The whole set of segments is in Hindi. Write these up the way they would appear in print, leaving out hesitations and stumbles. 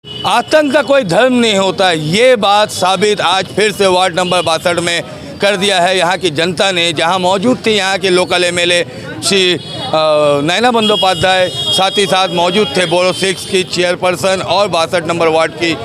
आतंक का कोई धर्म नहीं होता, ये बात साबित आज फिर से वार्ड नंबर 62 में कर दिया है यहाँ की जनता ने। जहाँ मौजूद थे यहाँ के लोकल एमएलए श्री नैना बंदोपाध्याय, साथ ही साथ मौजूद थे बोरो 6 की चेयरपर्सन और 62 नंबर वार्ड की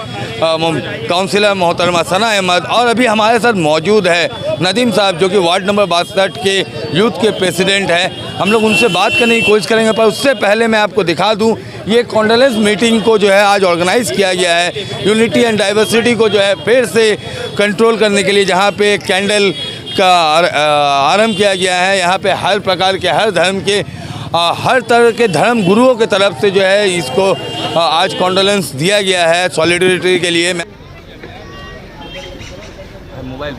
काउंसिलर मोहतरमा सना अहमद, और अभी हमारे साथ मौजूद है नदीम साहब जो कि वार्ड नंबर 62 के यूथ के प्रेसिडेंट हैं। हम लोग उनसे बात करने की कोशिश करेंगे, पर उससे पहले मैं आपको दिखा दूं ये कॉन्डोलेंस मीटिंग को जो है आज ऑर्गेनाइज़ किया गया है यूनिटी एंड डाइवर्सिटी को जो है फिर से कंट्रोल करने के लिए, जहाँ पे कैंडल का आरंभ किया गया है। यहाँ पे हर प्रकार के हर धर्म के हर तरह के धर्म गुरुओं की तरफ से जो है इसको आज कॉन्डोलेंस दिया गया है सॉलिडरिटी के लिए। मोबाइल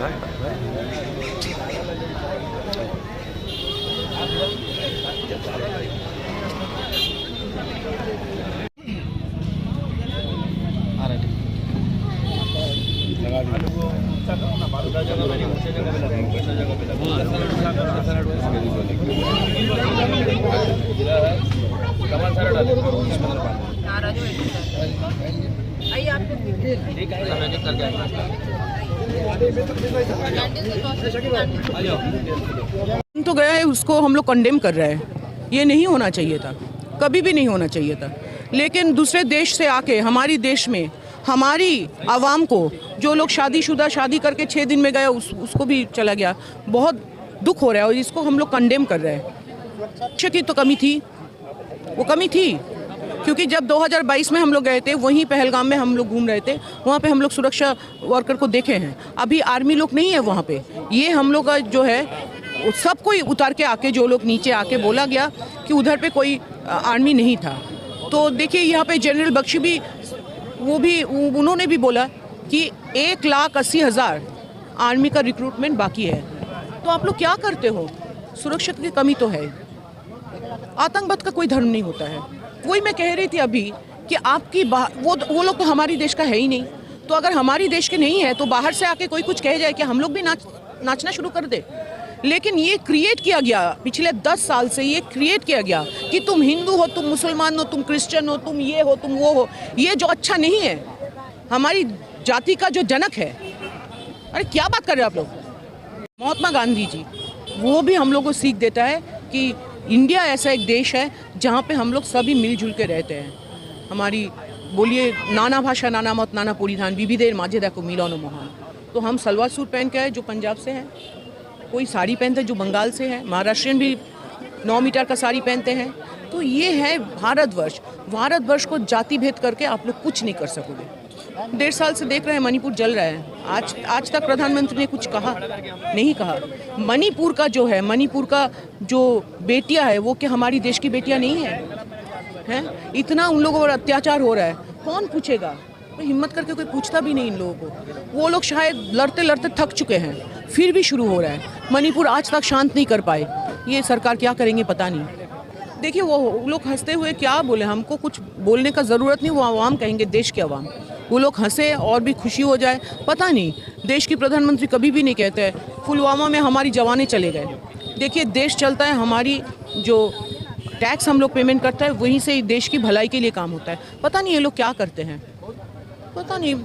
तो गया है, उसको हम लोग कंडेम कर रहे हैं। ये नहीं होना चाहिए था, कभी भी नहीं होना चाहिए था। लेकिन दूसरे देश से आके हमारी देश में हमारी आवाम को, जो लोग शादीशुदा शादी करके 6 दिन में गया उसको भी चला गया, बहुत दुख हो रहा है और इसको हम लोग कंडेम कर रहे हैं। सुरक्षा की तो कमी थी, वो कमी थी, क्योंकि जब 2022 में हम लोग गए थे वहीं पहलगाम में हम लोग घूम रहे थे, वहाँ पे हम लोग सुरक्षा वर्कर को देखे हैं। अभी आर्मी लोग नहीं है वहाँ पे। ये हम लोग का जो है सब कोई उतार के आके, जो लोग नीचे आके बोला गया कि उधर पे कोई आर्मी नहीं था। तो देखिए यहाँ पे जनरल बख्शी भी, उन्होंने भी बोला कि 1,80,000 आर्मी का रिक्रूटमेंट बाकी है। तो आप लोग क्या करते हो? सुरक्षा की कमी तो है। आतंकवाद का कोई धर्म नहीं होता है। वही मैं कह रही थी अभी कि आपकी वो लोग तो हमारी देश का है ही नहीं। तो अगर हमारी देश के नहीं है तो बाहर से आके कोई कुछ कह जाए कि हम लोग भी नाचना शुरू कर दे। लेकिन ये क्रिएट किया गया पिछले 10 साल से, ये क्रिएट किया गया कि तुम हिंदू हो, तुम मुसलमान हो, तुम क्रिश्चियन हो, तुम ये हो, तुम वो हो। ये जो अच्छा नहीं है, हमारी जाति का जो जनक है। अरे क्या बात कर रहे हो आप लोग? महात्मा गांधी जी, वो भी हम लोग को सीख देता है कि इंडिया ऐसा एक देश है जहाँ पे हम लोग सभी मिलजुल के रहते हैं। हमारी बोलिए नाना भाषा नाना मत नाना परिधान विविधेर माझे देखो मिलन महान। तो हम सलवार सूट पहन के आए जो पंजाब से हैं, कोई साड़ी पहनते हैं जो बंगाल से है, महाराष्ट्रियन भी 9 मीटर का साड़ी पहनते हैं। तो ये है भारतवर्ष। भारतवर्ष को जाति भेद करके आप लोग कुछ नहीं कर सकोगे। 1.5 साल से देख रहे हैं मणिपुर जल रहा है। आज तक प्रधानमंत्री ने कुछ कहा नहीं कहा। मणिपुर का जो है, मणिपुर का जो बेटियां है वो क्या हमारी देश की बेटियां नहीं है? इतना उन लोगों पर अत्याचार हो रहा है, कौन पूछेगा? तो हिम्मत करके कोई पूछता भी नहीं इन लोगों को। वो लोग शायद लड़ते लड़ते थक चुके हैं, फिर भी शुरू हो रहा है। मणिपुर आज तक शांत नहीं कर पाए। ये सरकार क्या करेंगे पता नहीं। देखिए वो लोग हंसते हुए क्या बोले, हमको कुछ बोलने का ज़रूरत नहीं, वो आवाम कहेंगे, देश के आवाम। वो लोग हंसे और भी खुशी हो जाए, पता नहीं। देश की प्रधानमंत्री कभी भी नहीं कहते हैं पुलवामा में हमारी जवानें चले गए। देखिए देश चलता है, हमारी जो टैक्स हम लोग पेमेंट करता है वहीं से देश की भलाई के लिए काम होता है। पता नहीं ये लोग क्या करते हैं, पता नहीं।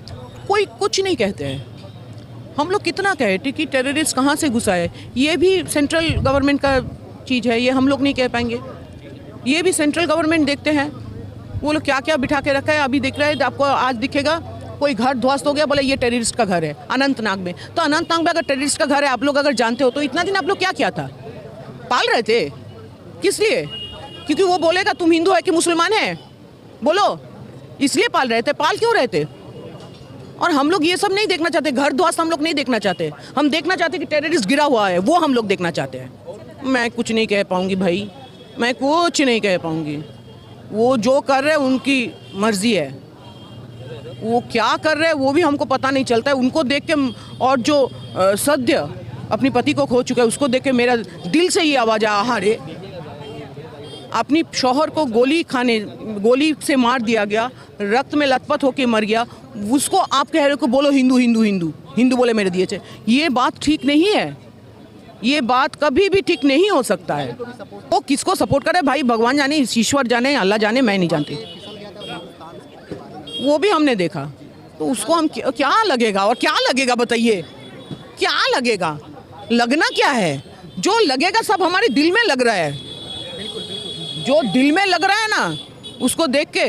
कोई कुछ नहीं कहते हैं। हम लोग कितना कहे कि टेररिस्ट कहाँ से घुसा है, ये भी सेंट्रल गवर्नमेंट का चीज़ है, ये हम लोग नहीं कह पाएंगे। ये भी सेंट्रल गवर्नमेंट देखते हैं वो लोग क्या क्या बिठा के रखा है। अभी दिख रहा है, आपको आज दिखेगा कोई घर ध्वस्त हो गया, बोले ये टेररिस्ट का घर है अनंतनाग में। तो अनंतनाग में अगर टेररिस्ट का घर है, आप लोग अगर जानते हो, तो इतना दिन आप लोग क्या किया था? पाल रहे थे किस लिए? क्योंकि वो बोलेगा तुम हिंदू है कि मुसलमान है, बोलो, इसलिए पाल रहे थे। पाल क्यों रहे थे? और हम लोग ये सब नहीं देखना चाहते, घर ध्वस्त हम लोग नहीं देखना चाहते। हम देखना चाहते कि टेररिस्ट गिरा हुआ है, वो हम लोग देखना चाहते हैं। मैं कुछ नहीं कह पाऊंगी भाई, मैं कुछ नहीं कह पाऊंगी। वो जो कर रहे हैं उनकी मर्जी है, वो क्या कर रहे हैं वो भी हमको पता नहीं चलता है। उनको देख के, और जो सद्य अपनी पति को खो चुका है उसको देख के मेरा दिल से ये आवाज़ आया, रे अपनी शौहर को गोली से मार दिया गया, रक्त में लथपथ होके मर गया, उसको आप कह रहे हो बोलो हिंदू हिंदू हिंदू हिंदू बोले मेरे दिए थे। ये बात ठीक नहीं है, ये बात कभी भी ठीक नहीं हो सकता है। वो किसको सपोर्ट करे भाई, भगवान जाने, ईश्वर जाने, अल्लाह जाने, मैं नहीं जानती। वो भी हमने देखा, तो उसको हम क्या लगेगा, और क्या लगेगा बताइए, क्या लगेगा, लगना क्या है, जो लगेगा सब हमारे दिल में लग रहा है, जो दिल में लग रहा है ना उसको देख के।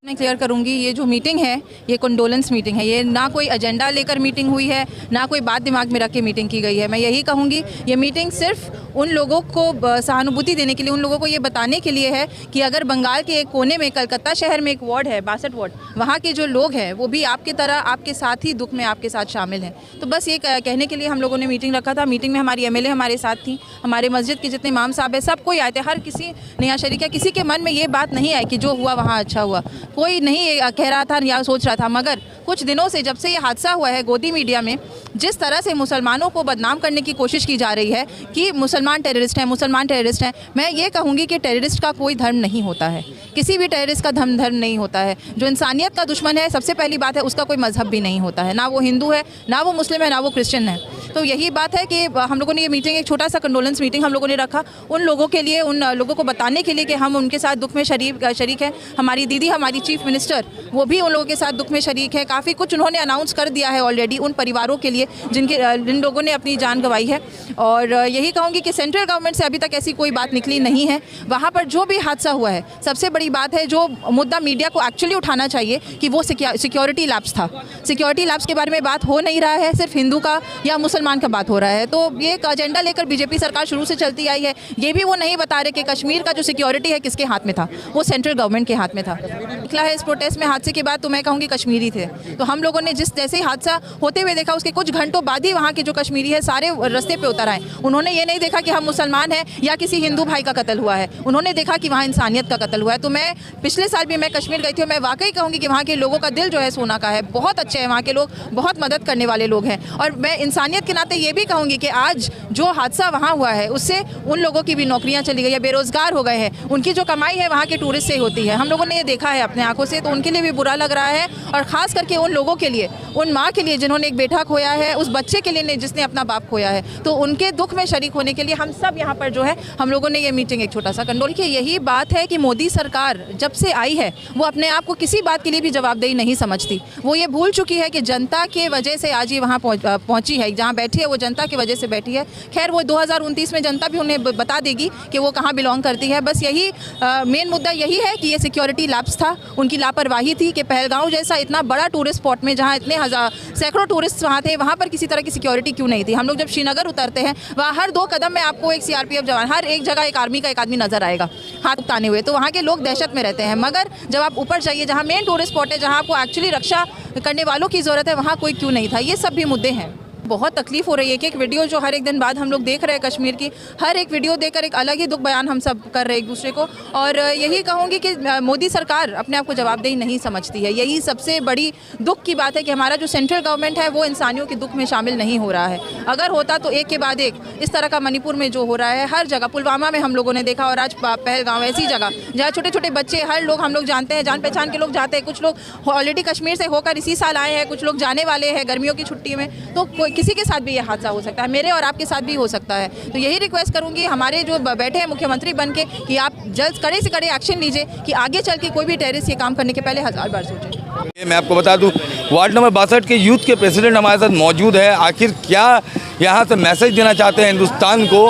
मैं क्लियर करूंगी, ये जो मीटिंग है ये कंडोलेंस मीटिंग है, ये ना कोई एजेंडा लेकर मीटिंग हुई है, ना कोई बात दिमाग में रख के मीटिंग की गई है। मैं यही कहूंगी ये मीटिंग सिर्फ उन लोगों को सहानुभूति देने के लिए, उन लोगों को ये बताने के लिए है कि अगर बंगाल के एक कोने में कलकत्ता शहर में एक वार्ड है 62 वार्ड, वहाँ के जो लोग हैं वो भी आपकी तरह आपके साथ ही दुख में आपके साथ शामिल हैं। तो बस ये कहने के लिए हम लोगों ने मीटिंग रखा था। मीटिंग में हमारी MLA हमारे साथ थी, हमारे मस्जिद के जितने इमाम साहब हैं सब कोई आए थे, हर किसी नया शरीक है, किसी के मन में ये बात नहीं आई कि जो हुआ वहाँ अच्छा हुआ, कोई नहीं कह रहा था या सोच रहा था। मगर कुछ दिनों से जब से ये हादसा हुआ है, गोदी मीडिया में जिस तरह से मुसलमानों को बदनाम करने की कोशिश की जा रही है कि मुसलमान टेररिस्ट हैं, मुसलमान टेररिस्ट हैं, मैं ये कहूँगी कि टेररिस्ट का कोई धर्म नहीं होता है, किसी भी टेररिस्ट का धर्म नहीं होता है। जो इंसानियत का दुश्मन है, सबसे पहली बात है उसका कोई मजहब भी नहीं होता है, ना वो हिंदू है, ना वो मुस्लिम है, ना वो क्रिश्चियन है। तो यही बात है कि हम लोगों ने ये मीटिंग, एक छोटा सा कंडोलेंस मीटिंग हम लोगों ने रखा उन लोगों के लिए, उन लोगों को बताने के लिए कि हम उनके साथ दुख में शरीक हैं। हमारी दीदी, हमारी चीफ मिनिस्टर, वो भी उन लोगों के साथ दुख में शरीक है। काफ़ी कुछ उन्होंने अनाउंस कर दिया है ऑलरेडी उन परिवारों के लिए जिन लोगों ने अपनी जान गंवाई है। और यही कहूँगी कि सेंट्रल गवर्नमेंट से अभी तक ऐसी कोई बात निकली नहीं है। वहाँ पर जो भी हादसा हुआ है, सबसे बड़ी बात है जो मुद्दा मीडिया को एक्चुअली उठाना चाहिए कि वो सिक्योरिटी लैप्स था। सिक्योरिटी लैप्स के बारे में बात हो नहीं रहा है, सिर्फ हिंदू का या मुसलमान का बात हो रहा है। तो ये एक एजेंडा लेकर बीजेपी सरकार शुरू से चलती आई है। ये भी वो नहीं बता रहे कि कश्मीर का जो सिक्योरिटी है किसके हाथ में था, वो सेंट्रल गवर्नमेंट के हाथ में था। निकला है इस प्रोटेस्ट में हादसे के बाद, तो मैं कहूँगी कश्मीरी थे। तो हम लोगों ने जैसे ही हादसा होते हुए देखा, उसके कुछ घंटों बाद ही वहाँ के जो कश्मीरी है सारे रास्ते पे उतर आए। उन्होंने ये नहीं देखा कि हम मुसलमान हैं या किसी हिंदू भाई का कत्ल हुआ है, उन्होंने देखा कि वहाँ इंसानियत का कत्ल हुआ है। तो मैं पिछले साल भी मैं कश्मीर गई थी और मैं वाकई कहूँगी कि वहाँ के लोगों का दिल जो है सोना का है, बहुत अच्छे हैं वहाँ के लोग, बहुत मदद करने वाले लोग हैं। और मैं इंसानियत के नाते ये भी कहूँगी कि आज जो हादसा वहाँ हुआ है उससे उन लोगों की भी नौकरियाँ चली गई है, बेरोजगार हो गए हैं, उनकी जो कमाई है वहाँ के टूरिस्ट से होती है। हम लोगों ने ये देखा है अपने आंखों से, तो उनके लिए भी बुरा लग रहा है। और ख़ास करके उन लोगों के लिए, उन माँ के लिए जिन्होंने एक बेटा खोया है, उस बच्चे के लिए जिसने अपना बाप खोया है, तो उनके दुख में शरीक होने के लिए हम सब यहाँ पर जो है हम लोगों ने ये मीटिंग एक छोटा सा कंडोल किया। यही बात है कि मोदी सरकार जब से आई है वो अपने आप को किसी बात के लिए भी जवाबदेही नहीं समझती। वो ये भूल चुकी है कि जनता के वजह से आज ये वहाँ पहुँची है, जहाँ बैठी है वो जनता की वजह से बैठी है। खैर वो 2029 में जनता भी उन्हें बता देगी कि वो कहाँ बिलोंग करती है। बस यही मेन मुद्दा यही है कि ये सिक्योरिटी लैप्स था, उनकी लापरवाही थी कि पहलगांव जैसा इतना बड़ा टूरिस्ट स्पॉट में जहाँ इतने सैकड़ों टूरिस्ट वहाँ थे, वहाँ पर किसी तरह की सिक्योरिटी क्यों नहीं थी। हम लोग जब श्रीनगर उतरते हैं, वहाँ हर 2 कदम में आपको एक CRPF जवान, हर एक जगह एक आर्मी का एक आदमी नजर आएगा हाथ उठाने हुए। तो वहाँ के लोग दहशत में रहते हैं। मगर जब आप ऊपर जाइए, जहाँ मेन टूरिस्ट स्पॉट है, जहाँ आपको एक्चुअली रक्षा करने वालों की ज़रूरत है, वहाँ कोई क्यों नहीं था। ये सब भी मुद्दे हैं। बहुत तकलीफ हो रही है। एक वीडियो जो हर एक दिन बाद हम लोग देख रहे हैं कश्मीर की, हर एक वीडियो देखकर एक अलग ही दुख बयान हम सब कर रहे हैं एक दूसरे को। और यही कहूँगी कि मोदी सरकार अपने आप को जवाबदेही नहीं समझती है। यही सबसे बड़ी दुख की बात है कि हमारा जो सेंट्रल गवर्नमेंट है वो इंसानियों के दुख में शामिल नहीं हो रहा है। अगर होता तो एक के बाद एक इस तरह का मणिपुर में जो हो रहा है, हर जगह, पुलवामा में हम लोगों ने देखा, और आज पहलगांव, ऐसी जगह जहाँ छोटे छोटे बच्चे, हर लोग हम लोग जानते हैं, जान पहचान के लोग जाते हैं। कुछ लोग ऑलरेडी कश्मीर से होकर इसी साल आए हैं, कुछ लोग जाने वाले हैं गर्मियों की छुट्टी में। तो किसी के साथ भी हादसा हो सकता है, मेरे और आपके साथ भी हो सकता है। तो यही रिक्वेस्ट करूंगी हमारे जो बैठे हैं मुख्यमंत्री बन के कि आप जल्द कड़े से कड़े एक्शन लीजिए कि आगे चल के कोई भी टेररिस्ट ये काम करने के पहले 1000 बार सोचें। मैं आपको बता दूं, वार्ड नंबर 62 के यूथ के प्रेसिडेंट हमारे साथ मौजूद है। आखिर क्या यहाँ से मैसेज देना चाहते हैं हिंदुस्तान को,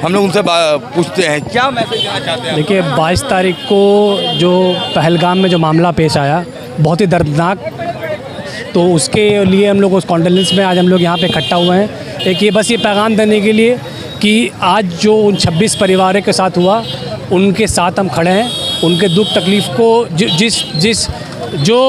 हम लोग उनसे पूछते हैं क्या मैसेज देना चाहते हैं। देखिए 22 तारीख को जो पहलगाम में जो मामला पेश आया, बहुत ही दर्दनाक, तो उसके लिए हम लोग उस कॉन्डोलेंस में आज हम लोग यहाँ पे इकट्ठा हुए हैं। एक ये बस ये पैगाम देने के लिए कि आज जो उन 26 परिवारों के साथ हुआ, उनके साथ हम खड़े हैं। उनके दुख तकलीफ़ को जो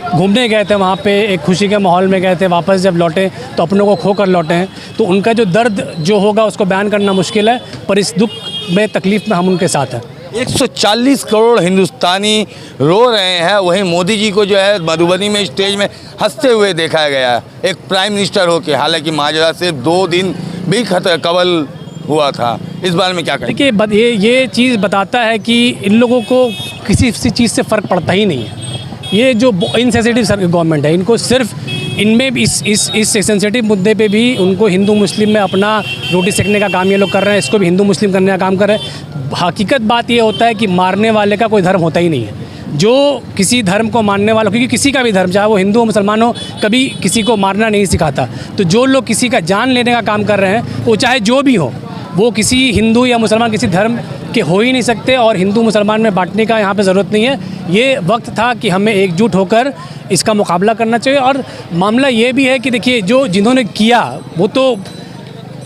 घूमने गए थे वहाँ पे, एक खुशी के माहौल में गए थे, वापस जब लौटे तो अपनों को खो कर लौटे हैं। तो उनका जो दर्द जो होगा उसको बयान करना मुश्किल है, पर इस दुख में, तकलीफ़ में हम उनके साथ हैं। 140 करोड़ हिंदुस्तानी रो रहे हैं, वहीं मोदी जी को जो है मधुबनी में स्टेज में हंसते हुए देखा गया, एक प्राइम मिनिस्टर होके। हालांकि माजरा से 2 दिन भी कबल हुआ था। इस बारे में क्या कहें? देखिए ये चीज़ बताता है कि इन लोगों को किसी चीज़ से फ़र्क पड़ता ही नहीं है। ये जो इनसेंसिटिव गवर्नमेंट है, इनको सिर्फ इनमें भी इस सेंसिटिव मुद्दे पे भी उनको हिंदू मुस्लिम में अपना रोटी सेकने का काम ये लोग कर रहे हैं, इसको भी हिंदू मुस्लिम करने का काम कर रहे हैं। हकीकत बात ये होता है कि मारने वाले का कोई धर्म होता ही नहीं है। जो किसी धर्म को मानने वालों, क्योंकि किसी का भी धर्म, चाहे वो हिंदू हो मुसलमान हो, कभी किसी को मारना नहीं सिखाता। तो जो लोग किसी का जान लेने का काम कर रहे हैं, वो चाहे जो भी हो, वो किसी हिंदू या मुसलमान किसी धर्म के हो ही नहीं सकते, और हिंदू मुसलमान में बांटने का यहाँ पे ज़रूरत नहीं है। ये वक्त था कि हमें एकजुट होकर इसका मुकाबला करना चाहिए। और मामला ये भी है कि देखिए, जो जिन्होंने किया वो तो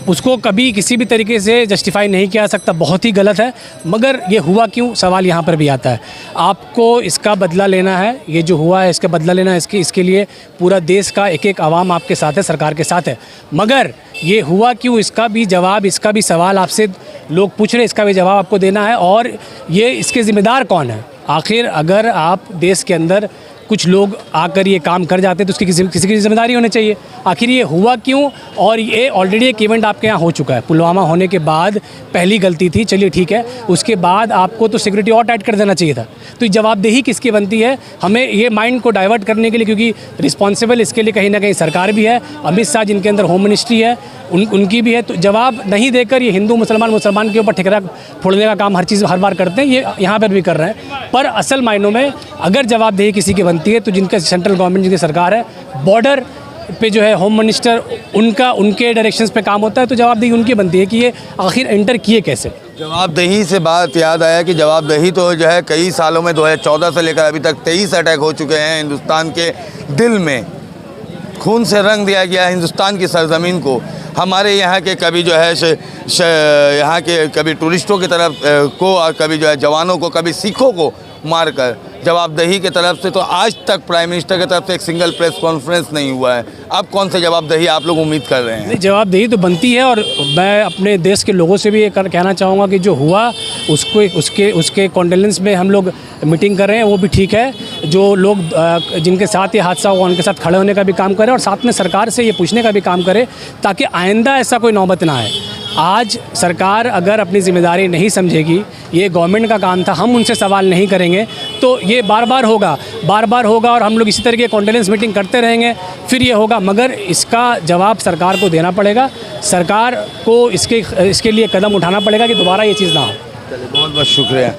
उसको कभी किसी भी तरीके से जस्टिफाई नहीं किया जा सकता, बहुत ही गलत है। मगर ये हुआ क्यों, सवाल यहाँ पर भी आता है। आपको इसका बदला लेना है, ये जो हुआ है इसका बदला लेना है, इसके लिए पूरा देश का एक एक आवाम आपके साथ है, सरकार के साथ है। मगर ये हुआ क्यों, इसका भी जवाब, इसका भी सवाल आपसे लोग पूछ रहे, इसका भी जवाब आपको देना है। और ये इसके ज़िम्मेदार कौन है आखिर? अगर आप देश के अंदर कुछ लोग आकर ये काम कर जाते हैं तो उसकी किसी की जिम्मेदारी होनी चाहिए। आखिर ये हुआ क्यों? और ये ऑलरेडी एक इवेंट आपके यहाँ हो चुका है, पुलवामा होने के बाद पहली गलती थी, चलिए ठीक है, उसके बाद आपको तो सिक्योरिटी और टाइट कर देना चाहिए था। तो जवाबदेही किसकी बनती है? हमें ये माइंड को डाइवर्ट करने के लिए, क्योंकि रिस्पॉन्सिबल इसके लिए कहीं ना कहीं सरकार भी है, अमित शाह जिनके अंदर होम मिनिस्ट्री है उनकी भी है। तो जवाब नहीं देकर ये हिंदू मुसलमान के ऊपर ठिकरा फोड़ने का काम हर बार करते हैं, ये यहाँ पर भी कर रहे हैं। पर असल मायनों में अगर जवाबदेही किसी की बनती है तो जिनका सेंट्रल गवर्नमेंट, जिनकी सरकार है, बॉर्डर पे जो है होम मिनिस्टर, उनके डायरेक्शंस पे काम होता है, तो जवाबदेही उनकी बनती है कि ये आखिर एंटर किए कैसे। जवाबदेही से बात याद आया कि जवाबदेही तो जो है कई सालों में 2014 से लेकर अभी तक 23 अटैक हो चुके हैं हिंदुस्तान के दिल में। खून से रंग दिया गया हिंदुस्तान की सरजमीन को। हमारे यहाँ के कभी जो है यहाँ के कभी टूरिस्टों की तरफ को, और कभी जो है जवानों को, कभी सिखों को मारकर। जवाबदेही के तरफ से तो आज तक प्राइम मिनिस्टर की तरफ से एक सिंगल प्रेस कॉन्फ्रेंस नहीं हुआ है। अब कौन से जवाबदेही आप लोग उम्मीद कर रहे हैं? नहीं, जवाबदेही तो बनती है। और मैं अपने देश के लोगों से भी ये कहना चाहूँगा कि जो हुआ उसके कॉन्डोलेंस में हम लोग मीटिंग कर रहे हैं, वो भी ठीक है। जो लोग जिनके साथ ये हादसा हुआ उनके साथ खड़े होने का भी काम करें, और साथ में सरकार से ये पूछने का भी काम करें ताकि आइंदा ऐसा कोई नौबत ना आए। आज सरकार अगर अपनी जिम्मेदारी नहीं समझेगी, ये गवर्नमेंट का काम था, हम उनसे सवाल नहीं करेंगे, तो ये बार बार होगा और हम लोग इसी तरह की कॉन्डोलेंस मीटिंग करते रहेंगे, फिर ये होगा। मगर इसका जवाब सरकार को देना पड़ेगा, सरकार को इसके लिए कदम उठाना पड़ेगा कि दोबारा ये चीज़ ना हो। चलिए, बहुत बहुत शुक्रिया।